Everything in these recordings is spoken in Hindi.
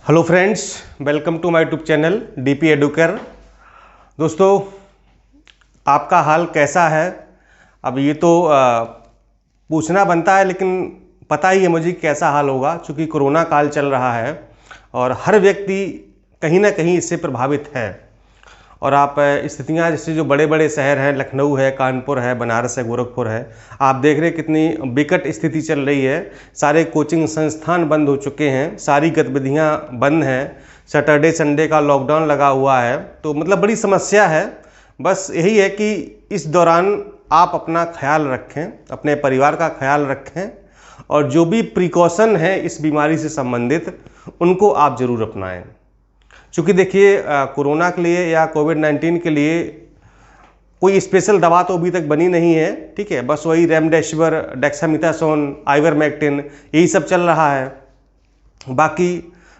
Hello friends, welcome to my YouTube channel DP Educar. दोस्तों, आपका हाल कैसा है? अब ये तो पूछना बनता है, लेकिन पता ही है मुझे कैसा हाल होगा, क्योंकि कोरोना काल चल रहा है और हर व्यक्ति कहीं ना कहीं इससे प्रभावित है। और आप स्थितियाँ जैसे जो बड़े बड़े शहर हैं, लखनऊ है, कानपुर है, बनारस है, गोरखपुर है, आप देख रहे कितनी विकट स्थिति चल रही है। सारे कोचिंग संस्थान बंद हो चुके हैं, सारी गतिविधियाँ बंद हैं, सैटरडे संडे का लॉकडाउन लगा हुआ है। तो मतलब बड़ी समस्या है। बस यही है कि इस दौरान आप अपना ख्याल रखें, अपने परिवार का ख्याल रखें और जो भी प्रिकॉशन है इस बीमारी से संबंधित उनको आप ज़रूर अपनाएं। क्योंकि देखिए, कोरोना के लिए या कोविड-19 के लिए कोई स्पेशल दवा तो अभी तक बनी नहीं है, ठीक है। बस वही रेमडेसिविर, डेक्सामेथासोन, आइवरमेक्टिन, यही सब चल रहा है। बाकी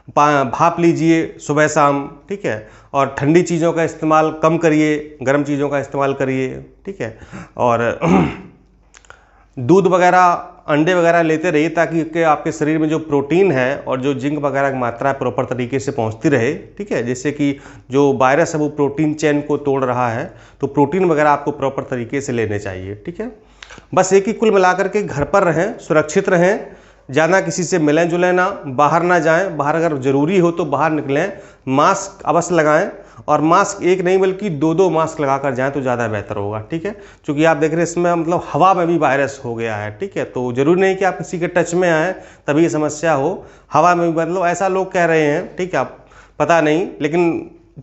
भाप लीजिए सुबह शाम, ठीक है। और ठंडी चीज़ों का इस्तेमाल कम करिए, गर्म चीज़ों का इस्तेमाल करिए, ठीक है। और दूध वगैरह, अंडे वगैरह लेते रहिए, ताकि आपके शरीर में जो प्रोटीन है और जो जिंक वगैरह की मात्रा प्रॉपर तरीके से पहुंचती रहे, ठीक है। जैसे कि जो वायरस है वो प्रोटीन चेन को तोड़ रहा है, तो प्रोटीन वगैरह आपको प्रॉपर तरीके से लेने चाहिए, ठीक है। बस एक ही कुल मिलाकर के घर पर रहें, सुरक्षित रहें, ज़्यादा किसी से मिलें जुलें ना, बाहर ना जाएं। बाहर अगर ज़रूरी हो तो बाहर निकलें, मास्क अवश्य लगाएं और मास्क एक नहीं बल्कि दो मास्क लगाकर जाएं तो ज़्यादा बेहतर होगा, ठीक है। क्योंकि आप देख रहे हैं इसमें मतलब हवा में भी वायरस हो गया है, ठीक है। तो ज़रूरी नहीं कि आप किसी के टच में आएँ तभी ये समस्या हो, हवा में भी मतलब ऐसा लोग कह रहे हैं, ठीक है। आप पता नहीं, लेकिन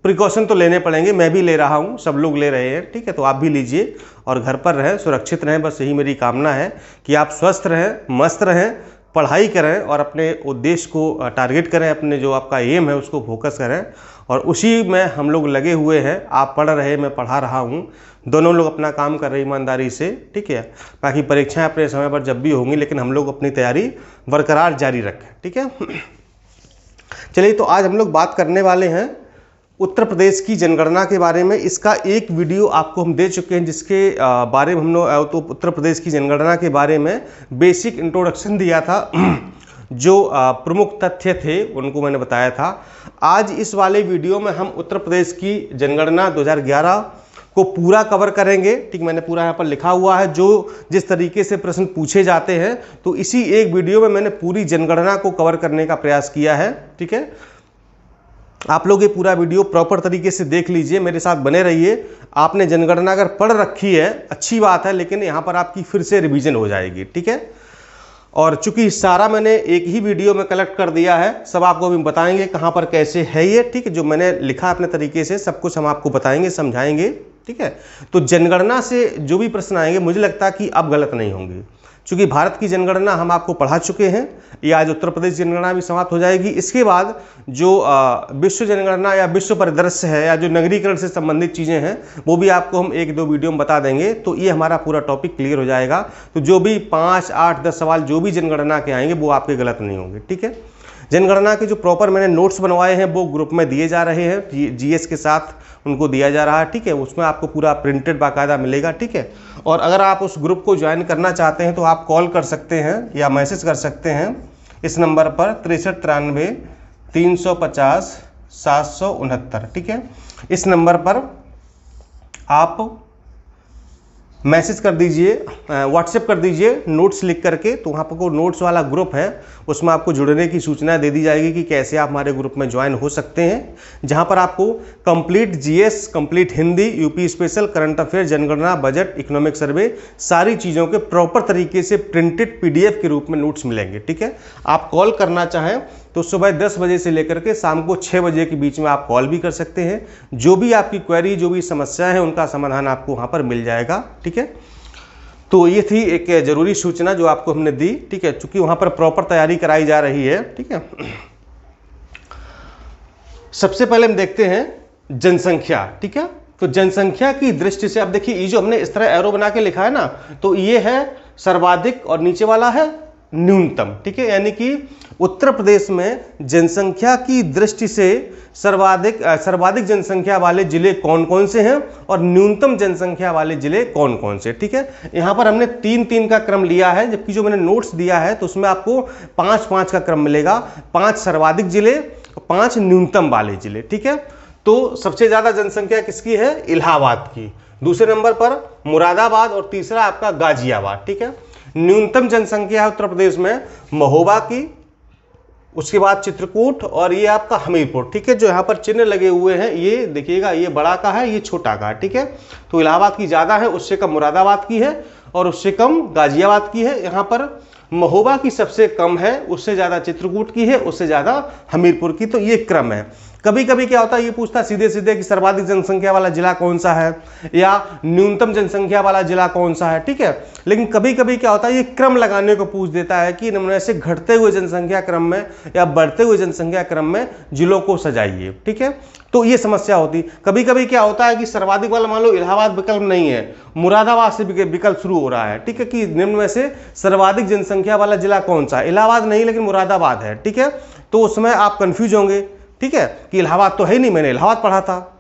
प्रिकॉशन तो लेने पड़ेंगे। मैं भी ले रहा हूँ, सब लोग ले रहे हैं, ठीक है। तो आप भी लीजिए और घर पर रहें, सुरक्षित रहें। बस यही मेरी कामना है कि आप स्वस्थ रहें, मस्त रहें, पढ़ाई करें और अपने उद्देश्य को टारगेट करें, अपने जो आपका एम है उसको फोकस करें और उसी में हम लोग लगे हुए हैं। आप पढ़ रहे, मैं पढ़ा रहा हूँ, दोनों लोग अपना काम कर रहे हैं ईमानदारी से, ठीक है। बाकी परीक्षाएं अपने समय पर जब भी होंगी, लेकिन हम लोग अपनी तैयारी बरकरार जारी रखें, ठीक है। चलिए, तो आज हम लोग बात करने वाले हैं उत्तर प्रदेश की जनगणना के बारे में। इसका एक वीडियो आपको हम दे चुके हैं, जिसके बारे में हम लोग तो उत्तर प्रदेश की जनगणना के बारे में बेसिक इंट्रोडक्शन दिया था। जो प्रमुख तथ्य थे उनको मैंने बताया था। आज इस वाले वीडियो में हम उत्तर प्रदेश की जनगणना 2011 को पूरा कवर करेंगे, ठीक। मैंने पूरा यहाँ पर लिखा हुआ है जो जिस तरीके से प्रश्न पूछे जाते हैं, तो इसी एक वीडियो में मैंने पूरी जनगणना को कवर करने का प्रयास किया है, ठीक है। आप लोग ये पूरा वीडियो प्रॉपर तरीके से देख लीजिए, मेरे साथ बने रहिए। आपने जनगणना अगर पढ़ रखी है अच्छी बात है, लेकिन यहाँ पर आपकी फिर से रिवीजन हो जाएगी, ठीक है। और चूंकि सारा मैंने एक ही वीडियो में कलेक्ट कर दिया है, सब आपको भी बताएंगे कहाँ पर कैसे है ये, ठीक है। जो मैंने लिखा अपने तरीके से सब कुछ हम आपको बताएंगे, समझाएंगे, ठीक है। तो जनगणना से जो भी प्रश्न आएंगे मुझे लगता है कि अब गलत नहीं होंगे, क्योंकि भारत की जनगणना हम आपको पढ़ा चुके हैं। ये आज उत्तर प्रदेश जनगणना भी समाप्त हो जाएगी। इसके बाद जो विश्व जनगणना या विश्व परिदृश्य है या जो नगरीकरण से संबंधित चीज़ें हैं वो भी आपको हम एक दो वीडियो में बता देंगे। तो ये हमारा पूरा टॉपिक क्लियर हो जाएगा। तो जो भी 5, 8, 10 सवाल जो भी जनगणना के आएंगे वो आपके गलत नहीं होंगे, ठीक है। जनगणना के जो प्रॉपर मैंने नोट्स बनवाए हैं वो ग्रुप में दिए जा रहे हैं, जीएस के साथ उनको दिया जा रहा है, ठीक है। उसमें आपको पूरा प्रिंटेड बाकायदा मिलेगा, ठीक है। और अगर आप उस ग्रुप को ज्वाइन करना चाहते हैं तो आप कॉल कर सकते हैं या मैसेज कर सकते हैं इस नंबर पर 6393 350 769, ठीक है। इस नंबर पर आप मैसेज कर दीजिए, व्हाट्सएप कर दीजिए नोट्स लिख करके। तो वहाँ पर को नोट्स वाला ग्रुप है, उसमें आपको जुड़ने की सूचना दे दी जाएगी कि कैसे आप हमारे ग्रुप में ज्वाइन हो सकते हैं, जहाँ पर आपको complete GS, complete Hindi, UP special, current affair, जनगणना, बजट, इकोनॉमिक सर्वे, सारी चीज़ों के प्रॉपर तरीके से प्रिंटेड पीडीएफ के रूप में नोट्स मिलेंगे, ठीक है। आप कॉल करना चाहें तो सुबह 10 बजे से लेकर के शाम को 6 बजे के बीच में आप कॉल भी कर सकते हैं। जो भी आपकी क्वेरी, जो भी समस्या है, उनका समाधान आपको वहाँ पर मिल जाएगा, ठीक है। तो ये थी एक जरूरी सूचना जो आपको हमने दी, ठीक है, चूंकि वहाँ पर प्रॉपर तैयारी कराई जा रही है, ठीक है। सबसे पहले हम देखते हैं जनसंख्या, ठीक है। तो जनसंख्या की दृष्टि से अब देखिए, ये जो हमने इस तरह एरो बना के लिखा है ना, तो ये है सर्वाधिक और नीचे वाला है न्यूनतम, ठीक है। यानी कि उत्तर प्रदेश में जनसंख्या की दृष्टि से सर्वाधिक जनसंख्या वाले जिले कौन कौन से हैं और न्यूनतम जनसंख्या वाले जिले कौन कौन से, ठीक है। यहाँ पर हमने 3-3 का क्रम लिया है, जबकि जो मैंने नोट्स दिया है तो उसमें आपको 5-5 का क्रम मिलेगा। 5 सर्वाधिक जिले 5 न्यूनतम वाले जिले। ठीक है, तो सबसे ज्यादा जनसंख्या किसकी है? इलाहाबाद की। दूसरे नंबर पर मुरादाबाद और तीसरा आपका गाजियाबाद। ठीक है, न्यूनतम जनसंख्या है उत्तर प्रदेश में महोबा की, उसके बाद चित्रकूट और ये आपका हमीरपुर। ठीक है, जो यहाँ पर चिन्ह लगे हुए हैं ये देखिएगा, ये बड़ा का है, ये छोटा का है। ठीक है, तो इलाहाबाद की ज्यादा है, उससे कम मुरादाबाद की है और उससे कम गाजियाबाद की है। यहाँ पर महोबा की सबसे कम है, उससे ज्यादा चित्रकूट की है, उससे ज्यादा हमीरपुर की। तो ये क्रम है। कभी कभी क्या होता है, ये पूछता सीधे सीधे कि सर्वाधिक जनसंख्या वाला जिला कौन सा है या न्यूनतम जनसंख्या वाला जिला कौन सा है। ठीक है, लेकिन कभी कभी क्या होता है, ये क्रम लगाने को पूछ देता है कि निम्न से घटते हुए जनसंख्या क्रम में या बढ़ते हुए जनसंख्या क्रम में जिलों को सजाइए। ठीक है, तो ये समस्या होती। कभी कभी क्या होता है कि सर्वाधिक वाला मान लो इलाहाबाद विकल्प नहीं है, मुरादाबाद से विकल्प शुरू हो रहा है। ठीक है, कि निम्न में से सर्वाधिक जनसंख्या वाला जिला कौन सा है? इलाहाबाद नहीं लेकिन मुरादाबाद है। ठीक है, तो उसमें आप कंफ्यूज होंगे। ठीक है, कि इलाहाबाद तो है ही नहीं, मैंने इलाहाबाद पढ़ा था,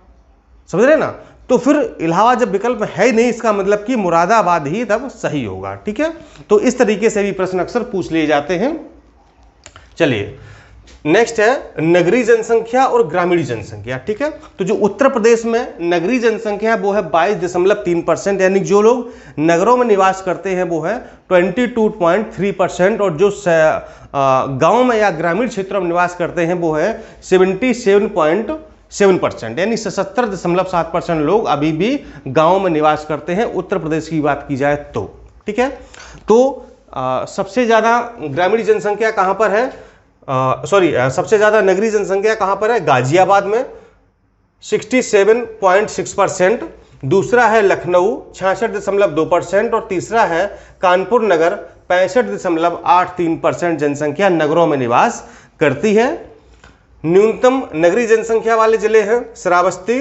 समझ रहे ना। तो फिर इलाहाबाद जब विकल्प है ही नहीं, इसका मतलब कि मुरादाबाद ही तब सही होगा। ठीक है, तो इस तरीके से भी प्रश्न अक्सर पूछ लिए जाते हैं। चलिए नेक्स्ट है नगरीय जनसंख्या और ग्रामीण जनसंख्या। ठीक है, तो जो उत्तर प्रदेश में नगरीय जनसंख्या है वो है 22.3%, यानी जो लोग नगरों में निवास करते हैं वो है 22.3%, और जो गांव में या ग्रामीण क्षेत्रों में निवास करते हैं वो है 77.7%, यानी 77.7% लोग अभी भी गांव में निवास करते हैं उत्तर प्रदेश की बात की जाए तो। ठीक है, तो सबसे ज्यादा ग्रामीण जनसंख्या कहां पर है? सबसे ज्यादा नगरीय जनसंख्या कहां पर है? गाजियाबाद में 67.6%, दूसरा है लखनऊ 66.2% और तीसरा है कानपुर नगर 65.83% जनसंख्या नगरों में निवास करती है। न्यूनतम नगरीय जनसंख्या वाले जिले हैं श्रावस्ती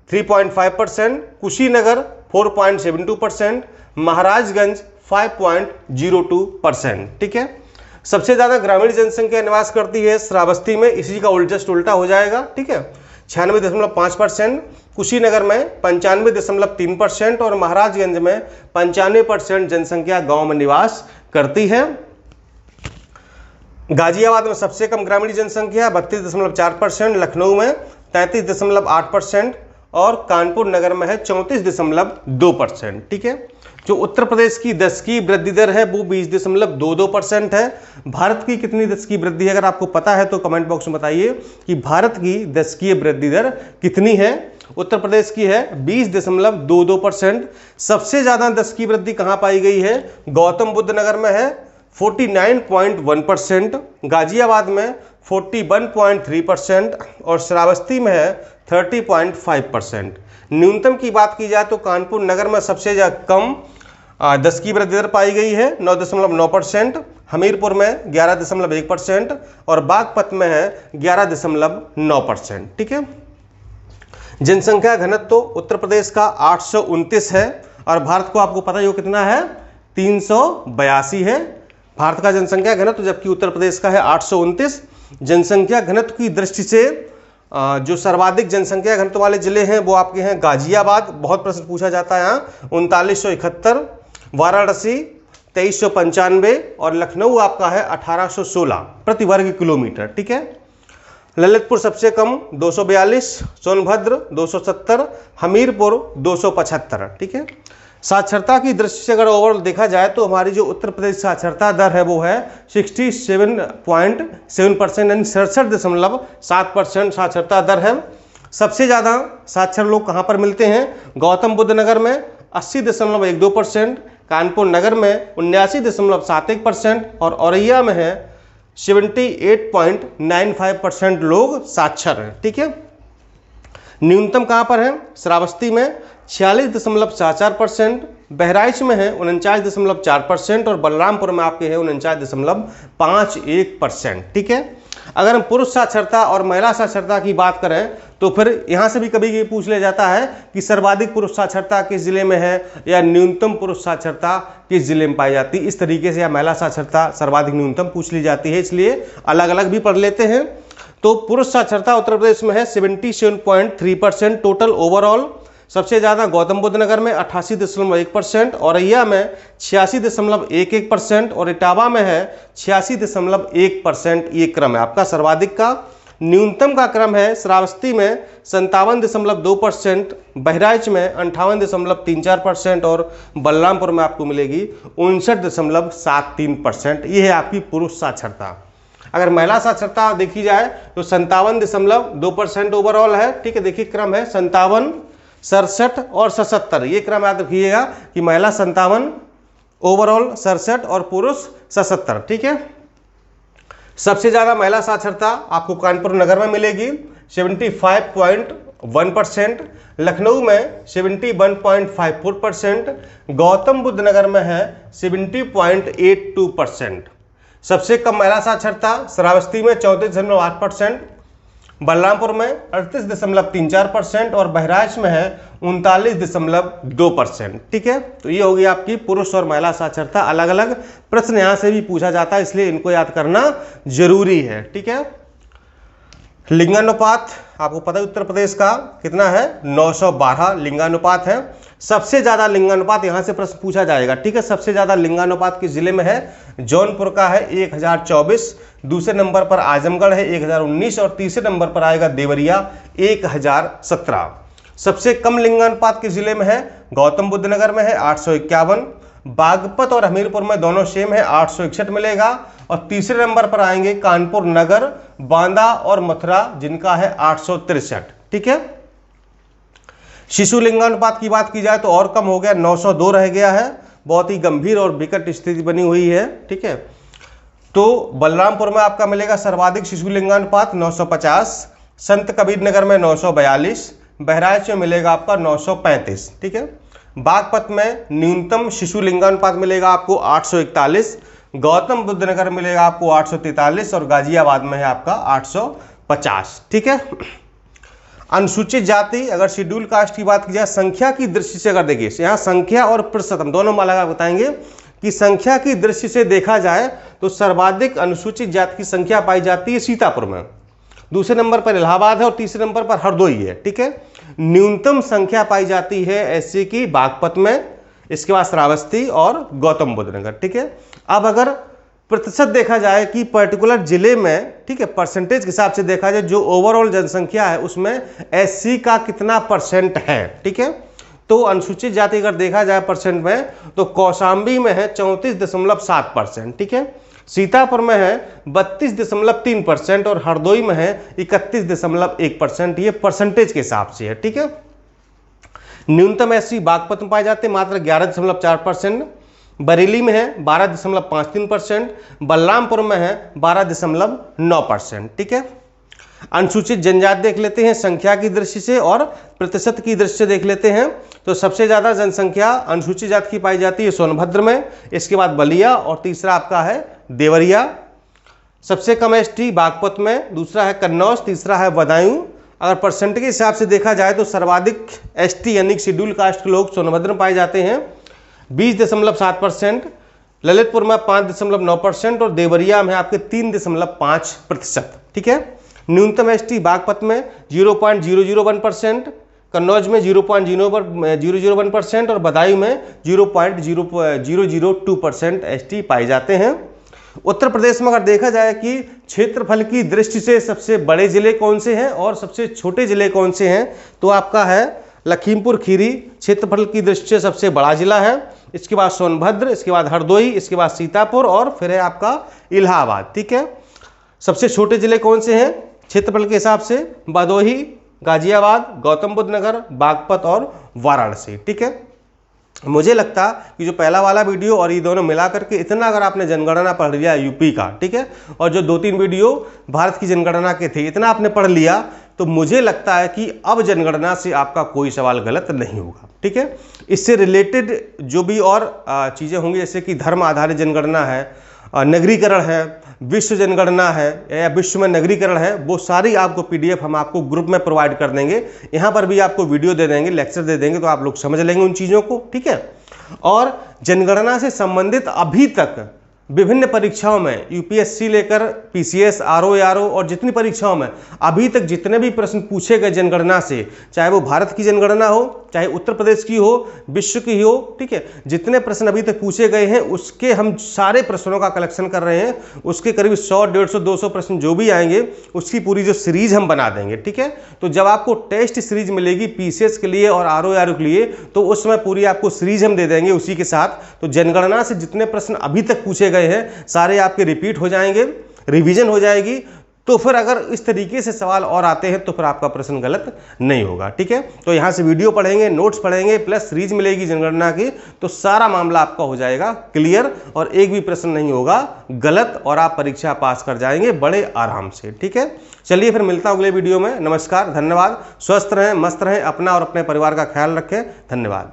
3.5%, कुशीनगर 4.72%, महाराजगंज 5.02%। ठीक है, सबसे ज्यादा ग्रामीण जनसंख्या निवास करती है श्रावस्ती में, इसी का जस्ट उल्टा हो जाएगा। ठीक है, 96.5%, कुशीनगर में 95.3% और महाराजगंज में 95% जनसंख्या गांव में निवास करती है। गाजियाबाद में सबसे कम ग्रामीण जनसंख्या 32.4%, लखनऊ में 33.8% और कानपुर नगर में है 34.2%। ठीक है, जो उत्तर प्रदेश की दशकीय वृद्धि दर है वो 20.22% है। भारत की कितनी दशकीय वृद्धि है? अगर आपको पता है तो कमेंट बॉक्स में बताइए कि भारत की दशकीय वृद्धि दर कितनी है। उत्तर प्रदेश की है 20.22%। सबसे ज्यादा दशकीय वृद्धि कहां पाई गई है? गौतम बुद्ध नगर में है 49.1%, गाजियाबाद में 41.3% और श्रावस्ती में है 30.5%। न्यूनतम की बात की जाए तो कानपुर नगर में सबसे ज्यादा कम दशकीय वृद्धि दर पाई गई है 9.9%, हमीरपुर में 11.1% और बागपत में है 11.9%। ठीक है, जनसंख्या घनत्व तो उत्तर प्रदेश का 829 है और भारत को आपको पता ही हो कितना है? 382 है भारत का जनसंख्या घनत्व, जबकि उत्तर प्रदेश का है 829। जनसंख्या घनत्व की दृष्टि से जो सर्वाधिक जनसंख्या घनत्व वाले जिले हैं वो आपके हैं गाजियाबाद, बहुत प्रश्न पूछा जाता है यहाँ, 3971, वाराणसी 2395 और लखनऊ आपका है 1816 प्रति वर्ग किलोमीटर। ठीक है, ललितपुर सबसे कम 242, सोनभद्र 270, हमीरपुर 275। ठीक है, साक्षरता की दृष्टि से अगर ओवरऑल देखा जाए तो हमारी जो उत्तर प्रदेश साक्षरता दर है वो है 67.7%, यानी 67.7% साक्षरता दर है। सबसे ज़्यादा साक्षर लोग कहाँ पर मिलते हैं? गौतम बुद्ध नगर में 80.12%, कानपुर नगर में 79.71% और औरैया में है 78.95% लोग साक्षर हैं। ठीक है, न्यूनतम कहाँ पर है? श्रावस्ती में 46.44%, बहराइच में है 49.4% और बलरामपुर में आपके है 49.51%। ठीक है, अगर हम पुरुष साक्षरता और महिला साक्षरता की बात करें तो फिर यहाँ से भी कभी ये पूछ लिया जाता है कि सर्वाधिक पुरुष साक्षरता किस जिले में है या न्यूनतम पुरुष साक्षरता किस जिले में पाई जाती है। इस तरीके से या महिला साक्षरता सर्वाधिक न्यूनतम पूछ ली जाती है, इसलिए अलग अलग भी पढ़ लेते हैं। तो पुरुष साक्षरता उत्तर प्रदेश में है 77.3% टोटल ओवरऑल। सबसे ज़्यादा गौतम बुद्ध नगर में 88.1%, औरैया में 86.11% और इटावा में है 86.1%। ये क्रम है आपका सर्वाधिक का। न्यूनतम का क्रम है श्रावस्ती में 57.2%, बहराइच में 58.34% और बलरामपुर में आपको मिलेगी 59.73%। ये है आपकी पुरुष साक्षरता। अगर महिला साक्षरता देखी जाए तो 57.2% ओवरऑल है, ठीक है। देखिए क्रम है 57, 67 और 77, ये क्रम याद रखिएगा कि महिला 57 ओवरऑल, 67 और पुरुष 77, ठीक है। सबसे ज़्यादा महिला साक्षरता आपको कानपुर नगर में मिलेगी 75.1%, लखनऊ में 71.54%, गौतम बुद्ध नगर में है 70.82%। सबसे कम महिला साक्षरता श्रावस्ती में 34.8%, बलरामपुर में 38.34% और बहराइच में है 39.2%, ठीक है। तो ये होगी आपकी पुरुष और महिला साक्षरता। अलग अलग प्रश्न यहाँ से भी पूछा जाता है, इसलिए इनको याद करना जरूरी है, ठीक है। लिंगानुपात आपको पता है उत्तर प्रदेश का कितना है, 912 लिंगानुपात है। सबसे ज़्यादा लिंगानुपात यहाँ से प्रश्न पूछा जाएगा, ठीक है। सबसे ज़्यादा लिंगानुपात किस जिले में है, जौनपुर का है 1024, दूसरे नंबर पर आजमगढ़ है 1019 और तीसरे नंबर पर आएगा देवरिया 1017। सबसे कम लिंगानुपात किस जिले में है, गौतम बुद्ध नगर में है 851, बागपत और हमीरपुर में दोनों सेम है 861 मिलेगा और तीसरे नंबर पर आएंगे कानपुर नगर, बांदा और मथुरा जिनका है 863, ठीक है। शिशु लिंगानुपात की बात की जाए तो और कम हो गया, 902 रह गया है। बहुत ही गंभीर और विकट स्थिति बनी हुई है, ठीक है। तो बलरामपुर में आपका मिलेगा सर्वाधिक शिशु लिंगानुपात 950, संत कबीर नगर में 942, बहराइच में मिलेगा आपका 935, ठीक है। बागपत में न्यूनतम शिशु लिंगानुपात मिलेगा आपको 841, गौतम बुद्ध नगर मिलेगा आपको 843 और गाजियाबाद में है आपका 850, ठीक है। अनुसूचित जाति अगर शेड्यूल कास्ट की बात की जाए संख्या की दृष्टि से, अगर देखिए यहाँ संख्या और प्रतिशत हम दोनों में लगा बताएंगे कि संख्या की दृष्टि से देखा जाए तो सर्वाधिक अनुसूचित जाति की संख्या पाई जाती है सीतापुर में, दूसरे नंबर पर इलाहाबाद है और तीसरे नंबर पर हरदोई है, ठीक है। न्यूनतम संख्या पाई जाती है एससी की बागपत में, इसके बाद श्रावस्ती और गौतम बुद्ध नगर, ठीक है। अब अगर प्रतिशत देखा जाए कि पर्टिकुलर जिले में, ठीक है, परसेंटेज के हिसाब से देखा जाए जो ओवरऑल जनसंख्या है उसमें एससी का कितना परसेंट है, ठीक है। तो अनुसूचित जाति अगर देखा जाए परसेंट में तो कौशाम्बी में है 34.7%, ठीक है। सीतापुर में है 32.3% और हरदोई में है 31.1%। ये परसेंटेज के हिसाब से है, ठीक है। न्यूनतम एससी बागपत में पाए जाते हैं मात्र 11.4%, बरेली में है 12.53%, बलरामपुर में है 12.9%, ठीक है। अनुसूचित जनजाति देख लेते हैं संख्या की दृष्टि से और प्रतिशत की दृष्टि से देख लेते हैं। तो सबसे ज़्यादा जनसंख्या अनुसूचित जाति की पाई जाती है सोनभद्र में, इसके बाद बलिया और तीसरा आपका है देवरिया। सबसे कम एसटी बागपत में, दूसरा है कन्नौज, तीसरा है बदायूं। अगर परसेंट के हिसाब से देखा जाए तो सर्वाधिक एसटी यानी शेड्यूल कास्ट के लोग सोनभद्र में पाए जाते हैं 20.7%, ललितपुर में 5.9% और देवरिया में आपके 3.5%, ठीक है। न्यूनतम एसटी बागपत में 0.001%, कन्नौज में 0.001% और बदायूं में 0.002% एसटी पाए जाते हैं। उत्तर प्रदेश में अगर देखा जाए कि क्षेत्रफल की दृष्टि से सबसे बड़े जिले कौन से हैं और सबसे छोटे जिले कौन से हैं, तो आपका है लखीमपुर खीरी क्षेत्रफल की दृष्टि से सबसे बड़ा जिला है, इसके बाद सोनभद्र, इसके बाद हरदोई, इसके बाद सीतापुर और फिर है आपका इलाहाबाद, ठीक है। सबसे छोटे जिले कौन से हैं क्षेत्रफल के हिसाब से, भदोही, गाजियाबाद, गौतम बुद्ध नगर, बागपत और वाराणसी, ठीक है। मुझे लगता कि जो पहला वाला वीडियो और ये दोनों मिला करके इतना अगर आपने जनगणना पढ़ लिया यूपी का, ठीक है, और जो 2-3 वीडियो भारत की जनगणना के थे इतना आपने पढ़ लिया तो मुझे लगता है कि अब जनगणना से आपका कोई सवाल गलत नहीं होगा, ठीक है। इससे रिलेटेड जो भी और चीज़ें होंगी जैसे कि धर्म आधारित जनगणना है, नगरीकरण है, विश्व जनगणना है या विश्व में नगरीकरण है, वो सारी आपको पीडीएफ हम आपको ग्रुप में प्रोवाइड कर देंगे। यहाँ पर भी आपको वीडियो दे देंगे, लेक्चर दे देंगे, तो आप लोग समझ लेंगे उन चीज़ों को, ठीक है। और जनगणना से संबंधित अभी तक विभिन्न परीक्षाओं में यूपीएससी लेकर पीसीएस, आरओ और जितनी परीक्षाओं में अभी तक जितने भी प्रश्न पूछे गए जनगणना से, चाहे वो भारत की जनगणना हो, चाहे उत्तर प्रदेश की हो, विश्व की हो, ठीक है, जितने प्रश्न अभी तक पूछे गए हैं उसके हम सारे प्रश्नों का कलेक्शन कर रहे हैं। उसके करीब 100, 150, 200 प्रश्न जो भी आएंगे उसकी पूरी जो सीरीज हम बना देंगे, ठीक है। तो जब आपको टेस्ट सीरीज मिलेगी पीसीएस के लिए और आरओ के लिए, तो उस समय पूरी आपको सीरीज हम दे देंगे उसी के साथ। तो जनगणना से जितने प्रश्न अभी तक पूछे गए हैं सारे आपके रिपीट हो जाएंगे, रिवीजन हो जाएगी। तो फिर अगर इस तरीके से सवाल और आते हैं तो फिर आपका प्रश्न गलत नहीं होगा, ठीक है। तो यहाँ से वीडियो पढ़ेंगे, नोट्स पढ़ेंगे, प्लस सीरीज मिलेगी जनगणना की, तो सारा मामला आपका हो जाएगा क्लियर और एक भी प्रश्न नहीं होगा गलत और आप परीक्षा पास कर जाएंगे बड़े आराम से, ठीक है। चलिए फिर मिलता हूँ अगले वीडियो में। नमस्कार, धन्यवाद, स्वस्थ रहें, मस्त रहें, अपना और अपने परिवार का ख्याल रखें। धन्यवाद।